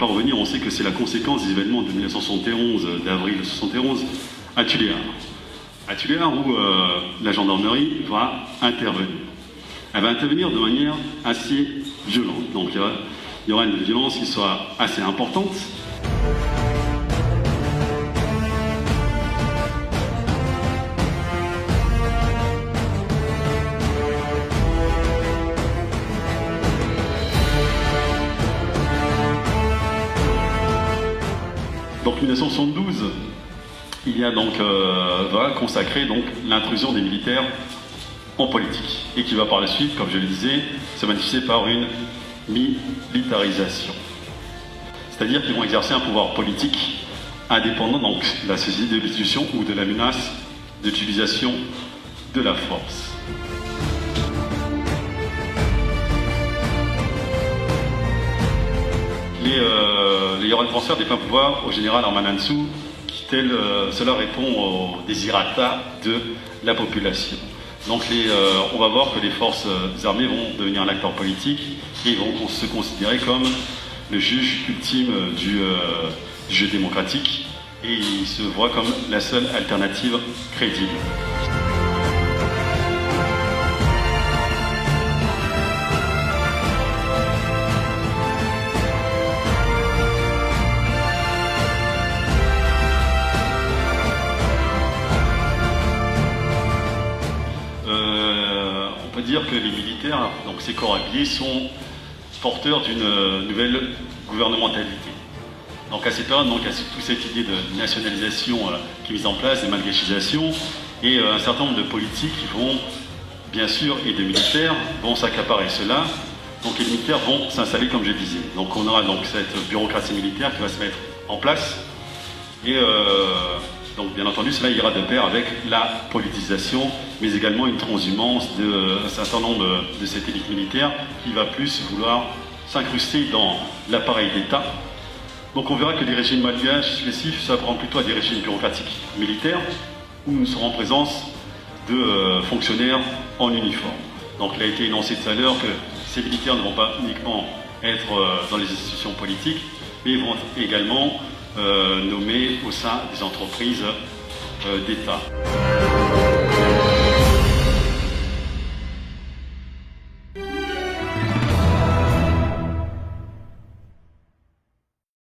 pas revenir, on sait que c'est la conséquence des événements de 1971, d'avril 1971, à Tuléar. À Tuléar où la gendarmerie va intervenir. Elle va intervenir de manière assez violente. Donc il y aura une violence qui sera assez importante. Donc 1972, il y a donc va consacrer donc l'intrusion des militaires en politique et qui va par la suite, comme je le disais, se manifester par une militarisation. C'est-à-dire qu'ils vont exercer un pouvoir politique indépendant donc de la société de l'institution ou de la menace d'utilisation de la force. Il y aura le transfert des pleins pouvoirs au général Armanansou, qui cela répond au désirata de la population. Donc on va voir que les forces armées vont devenir un acteur politique et vont se considérer comme le juge ultime du jeu démocratique et ils se voient comme la seule alternative crédible. On peut dire que les militaires, donc ces corps habillés, sont porteurs d'une nouvelle gouvernementalité. Donc à cette période, donc, il y a toute cette idée de nationalisation qui est mise en place, de malgachisation, et un certain nombre de politiques vont, bien sûr, et de militaires vont s'accaparer cela. Donc les militaires vont s'installer, comme je disais. Donc on aura donc cette bureaucratie militaire qui va se mettre en place, et donc bien entendu, cela ira de pair avec la politisation, mais également une transhumance d'un certain nombre de cette élite militaire qui va plus vouloir s'incruster dans l'appareil d'État. Donc on verra que les régimes malgaches successifs s'apparentent plutôt à des régimes bureaucratiques militaires, où nous serons en présence de fonctionnaires en uniforme. Donc il a été énoncé tout à l'heure que ces militaires ne vont pas uniquement être dans les institutions politiques, mais vont également nommés au sein des entreprises d'État.